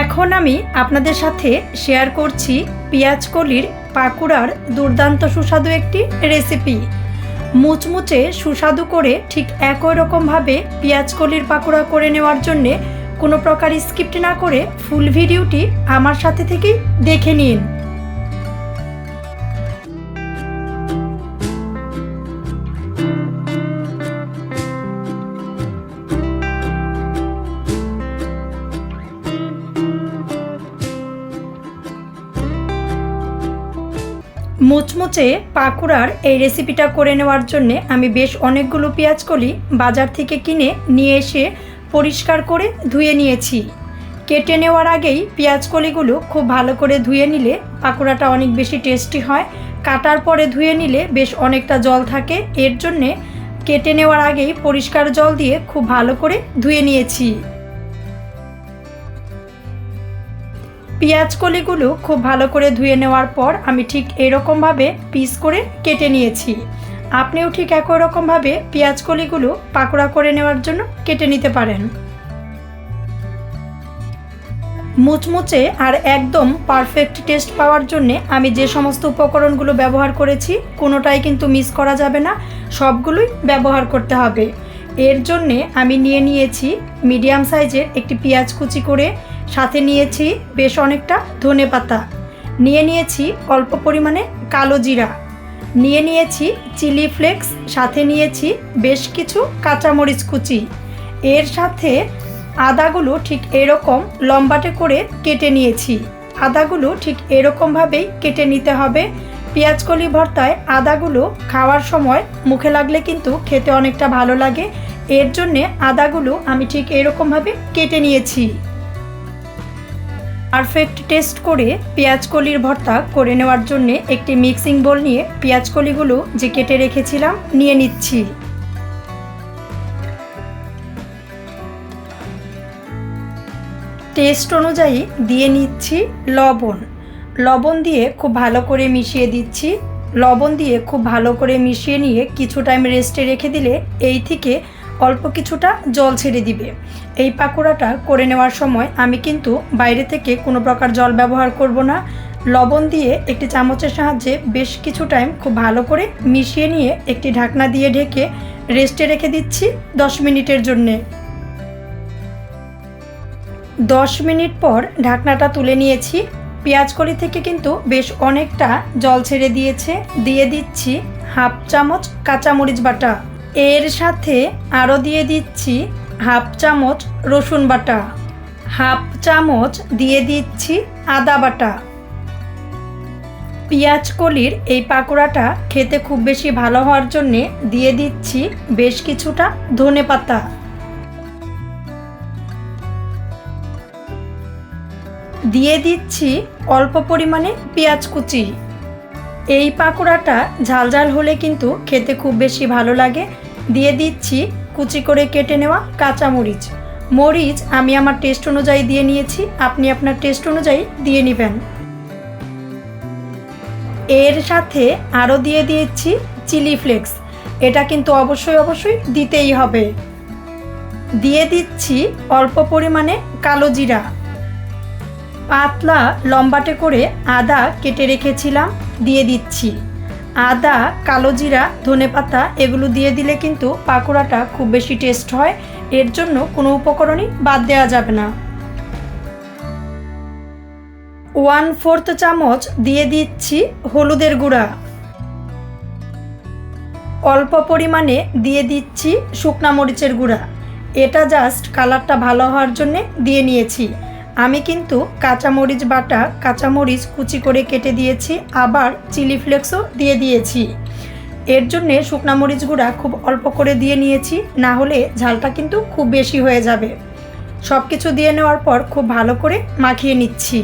এখন আমি আপনাদের সাথে শেয়ার করছি পেঁয়াজ কলির পাকুড়ার দুর্দান্ত সুস্বাদু একটি রেসিপি। মুচমুচে সুস্বাদু করে ঠিক একই রকমভাবে পেঁয়াজ কলির পাকুড়া করে নেওয়ার জন্যে কোনো প্রকার স্কিপ্ট না করে ফুল ভিডিওটি আমার সাথে থেকেই দেখে নিন। মুচমুচে পাকুড়ার এই রেসিপিটা করে নেওয়ার জন্যে আমি বেশ অনেকগুলো পেঁয়াজকলি বাজার থেকে কিনে নিয়ে এসে পরিষ্কার করে ধুয়ে নিয়েছি। কেটে নেওয়ার আগেই পেঁয়াজকলিগুলো খুব ভালো করে ধুয়ে নিলে পাকুড়াটা অনেক বেশি টেস্টি হয়। কাটার পরে ধুয়ে নিলে বেশ অনেকটা জল থাকে, এর জন্যে কেটে নেওয়ার আগেই পরিষ্কার জল দিয়ে খুব ভালো করে ধুয়ে নিয়েছি। পেঁয়াজকলিগুলো খুব ভালো করে ধুয়ে নেওয়ার পর আমি ঠিক এরকমভাবে পিস করে কেটে নিয়েছি। আপনিও ঠিক একই রকমভাবে পেঁয়াজকলিগুলো পাকোড়া করে নেওয়ার জন্য কেটে নিতে পারেন। মুচমুচে আর একদম পারফেক্ট টেস্ট পাওয়ার জন্যে আমি যে সমস্ত উপকরণগুলো ব্যবহার করেছি কোনোটাই কিন্তু মিস করা যাবে না, সবগুলোই ব্যবহার করতে হবে। এর জন্যে আমি নিয়েছি মিডিয়াম সাইজের একটি পেঁয়াজ কুচি করে, সাথে নিয়েছি বেশ অনেকটা ধনেপাতা, নিয়েছি অল্প পরিমাণে কালো জিরা, নিয়েছি চিলি ফ্লেক্স, সাথে নিয়েছি বেশ কিছু কাঁচামরিচ কুচি। এর সাথে আদাগুলো ঠিক এরকম লম্বাটে করে কেটে নিয়েছি। আদাগুলো ঠিক এরকমভাবেই কেটে নিতে হবে। পেঁয়াজকলি ভর্তায় আদাগুলো খাওয়ার সময় মুখে লাগলে কিন্তু খেতে অনেকটা ভালো লাগে, এর জন্যে আদাগুলো আমি ঠিক এরকমভাবে কেটে নিয়েছি। পারফেক্ট টেস্ট করে পেঁয়াজকলির ভর্তা করে নেওয়ার জন্যে একটি মিক্সিং বোল নিয়ে পেঁয়াজকলিগুলো যে কেটে রেখেছিলাম নিয়ে নিচ্ছি। টেস্ট অনুযায়ী দিয়ে নিচ্ছি লবণ দিয়ে খুব ভালো করে মিশিয়ে দিচ্ছি। লবণ দিয়ে খুব ভালো করে মিশিয়ে নিয়ে কিছু টাইম রেস্টে রেখে দিলে এই থেকে অল্প কিছুটা জল ছেড়ে দিবে। এই পাকোড়াটা করে নেওয়ার সময় আমি কিন্তু বাইরে থেকে কোনো প্রকার জল ব্যবহার করব না। লবণ দিয়ে একটি চামচের সাহায্যে বেশ কিছু টাইম খুব ভালো করে মিশিয়ে নিয়ে একটি ঢাকনা দিয়ে ঢেকে রেস্টে রেখে দিচ্ছি 10 মিনিটের জন্যে। 10 মিনিট পর ঢাকনাটা তুলে নিয়েছি। পেঁয়াজকলি থেকে কিন্তু বেশ অনেকটা জল ছেড়ে দিয়েছে। দিয়ে দিচ্ছি হাফ চামচ কাঁচামরিচ বাটা, এর সাথে আরও দিয়ে দিচ্ছি হাফ চামচ রসুন বাটা, হাফ চামচ দিয়ে দিচ্ছি আদা বাটা। পেঁয়াজকলির এই পাকোড়াটা খেতে খুব বেশি ভালো হওয়ার জন্যে দিয়ে দিচ্ছি বেশ কিছুটা ধনেপাতা। দিয়ে দিচ্ছি অল্প পরিমাণে পেঁয়াজ কুচি। এই পাকোড়াটা ঝালঝাল হলে কিন্তু খেতে খুব বেশি ভালো লাগে। দিয়ে দিচ্ছি কুচি করে কেটে নেওয়া কাঁচামরিচ। মরিচ আমি আমার টেস্ট অনুযায়ী দিয়ে নিয়েছি, আপনি আপনার টেস্ট অনুযায়ী দিয়ে নেবেন। এর সাথে আরও দিয়ে দিয়েছি চিলি ফ্লেক্স, এটা কিন্তু অবশ্যই দিতেই হবে। দিয়ে দিচ্ছি অল্প পরিমাণে কালো জিরা। পাতলা লম্বাটে করে আদা কেটে রেখেছিলাম দিয়ে দিচ্ছি। আদা, কালো জিরা, ধনেপাতা এগুলো দিয়ে দিলে কিন্তু পাকোড়াটা খুব বেশি টেস্ট হয়, এর জন্য কোনো উপকরণই বাদ দেওয়া যাবে না। 1/4 চামচ দিয়ে দিচ্ছি হলুদের গুঁড়া। অল্প পরিমাণে দিয়ে দিচ্ছি শুকনা মরিচের গুঁড়া, এটা জাস্ট কালারটা ভালো হওয়ার জন্যে দিয়ে নিয়েছি। আমি কিন্তু কাঁচামরিচ বাটা, কাঁচামরিচ কুচি করে কেটে দিয়েছি, আবার চিলি ফ্লেক্সও দিয়ে দিয়েছি। এর জন্যে শুকনা মরিচ গুঁড়া খুব অল্প করে দিয়ে নিয়েছি, না হলে ঝালটা কিন্তু খুব বেশি হয়ে যাবে। সব কিছু দিয়ে নেওয়ার পর খুব ভালো করে মাখিয়ে নিচ্ছি।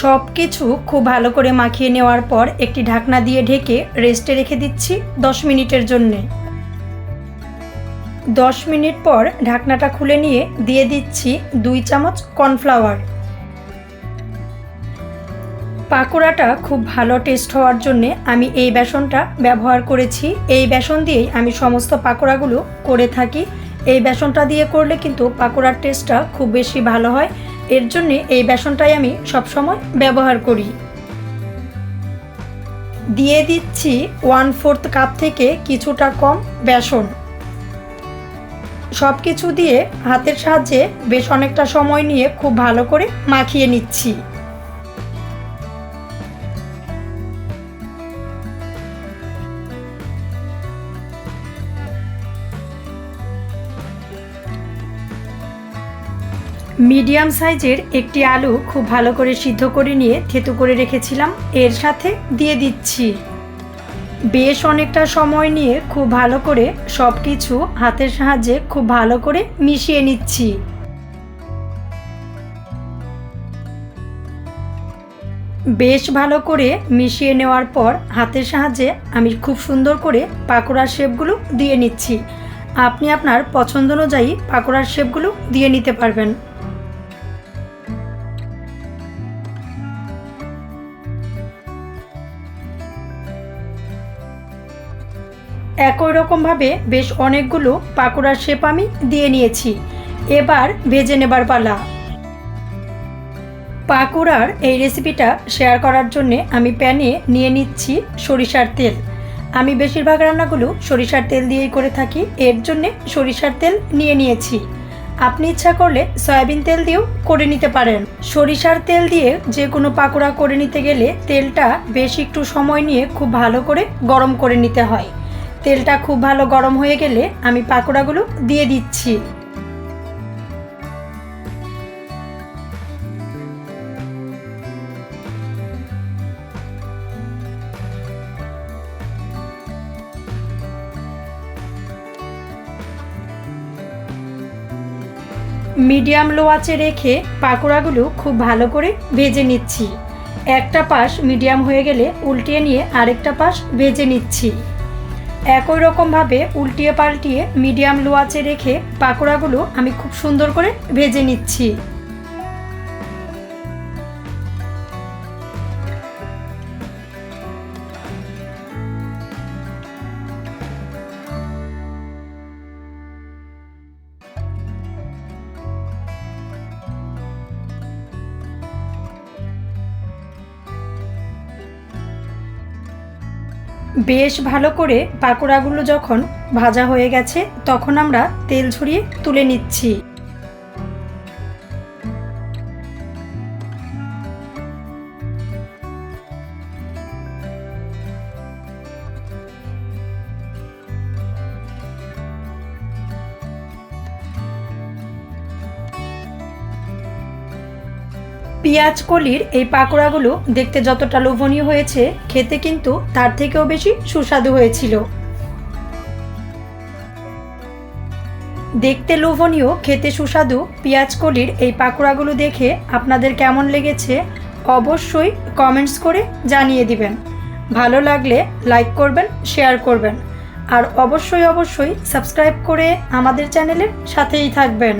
সব কিছু খুব ভালো করে মাখিয়ে নেওয়ার পর একটি ঢাকনা দিয়ে ঢেকে রেস্টে রেখে দিচ্ছি 10 মিনিটের জন্যে। 10 মিনিট পর ঢাকনাটা খুলে নিয়ে দিয়ে দিচ্ছি 2 চামচ কর্নফ্লাওয়ার। পাকোড়াটা খুব ভালো টেস্ট হওয়ার জন্যে আমি এই বেসনটা ব্যবহার করেছি। এই বেসন দিয়েই আমি সমস্ত পাকোড়াগুলো করে থাকি। এই বেসনটা দিয়ে করলে কিন্তু পাকোড়ার টেস্টটা খুব বেশি ভালো হয়। এর জন্যে এই বেসনটাই আমি সবসময় ব্যবহার করি। দিয়ে দিচ্ছি 1/4 কাপ থেকে কিছুটা কম বেসন। সব কিছু দিয়ে হাতের সাহায্যে বেশ অনেকটা সময় নিয়ে খুব ভালো করে মাখিয়ে নিচ্ছি। মিডিয়াম সাইজের একটি আলু খুব ভালো করে সিদ্ধ করে নিয়ে থেতু করে রেখেছিলাম, এর সাথে দিয়ে দিচ্ছি। বেশ অনেকটা সময় নিয়ে খুব ভালো করে সব কিছু হাতের সাহায্যে খুব ভালো করে মিশিয়ে নিচ্ছি। বেশ ভালো করে মিশিয়ে নেওয়ার পর হাতের সাহায্যে আমি খুব সুন্দর করে পাকোড়ার শেপগুলো দিয়ে নিচ্ছি। আপনি আপনার পছন্দ অনুযায়ী পাকোড়ার শেপগুলো দিয়ে নিতে পারবেন। একই রকমভাবে বেশ অনেকগুলো পাকোড়ার শেপ আমি দিয়ে নিয়েছি। এবার ভেজে নেবার পালা। পাকোড়ার এই রেসিপিটা শেয়ার করার জন্য আমি প্যানে নিয়ে নিচ্ছি সরিষার তেল। আমি বেশিরভাগ রান্নাগুলো সরিষার তেল দিয়েই করে থাকি, এর জন্যে সরিষার তেল নিয়ে নিয়েছি। আপনি ইচ্ছা করলে সয়াবিন তেল দিয়েও করে নিতে পারেন। সরিষার তেল দিয়ে যে কোনো পাকোড়া করে নিতে গেলে তেলটা বেশ একটু সময় নিয়ে খুব ভালো করে গরম করে নিতে হয়। তেলটা খুব ভালো গরম হয়ে গেলে আমি পাকোড়াগুলো দিয়ে দিচ্ছি। মিডিয়াম লো আঁচে রেখে পাকোড়াগুলো খুব ভালো করে ভেজে নিচ্ছি। একটা পাশ মিডিয়াম হয়ে গেলে উল্টিয়ে নিয়ে আরেকটা পাশ ভেজে নিচ্ছি। একই রকমভাবে উল্টিয়ে পাল্টিয়ে মিডিয়াম লো আঁচে রেখে পাকোড়াগুলো আমি খুব সুন্দর করে ভেজে নিচ্ছি। বেশ ভালো করে পাকোড়াগুলো যখন ভাজা হয়ে গেছে তখন আমরা তেল ঝরিয়ে তুলে নিচ্ছি। পেঁয়াজ কলির এই পাকোড়াগুলো দেখতে যতটা লোভনীয় হয়েছে, খেতে কিন্তু তার থেকেও বেশি সুস্বাদু হয়েছিল। দেখতে লোভনীয়, খেতে সুস্বাদু পেঁয়াজ কলির এই পাকোড়াগুলো দেখে আপনাদের কেমন লেগেছে অবশ্যই কমেন্টস করে জানিয়ে দিবেন। ভালো লাগলে লাইক করবেন, শেয়ার করবেন, আর অবশ্যই সাবস্ক্রাইব করে আমাদের চ্যানেলের সাথেই থাকবেন।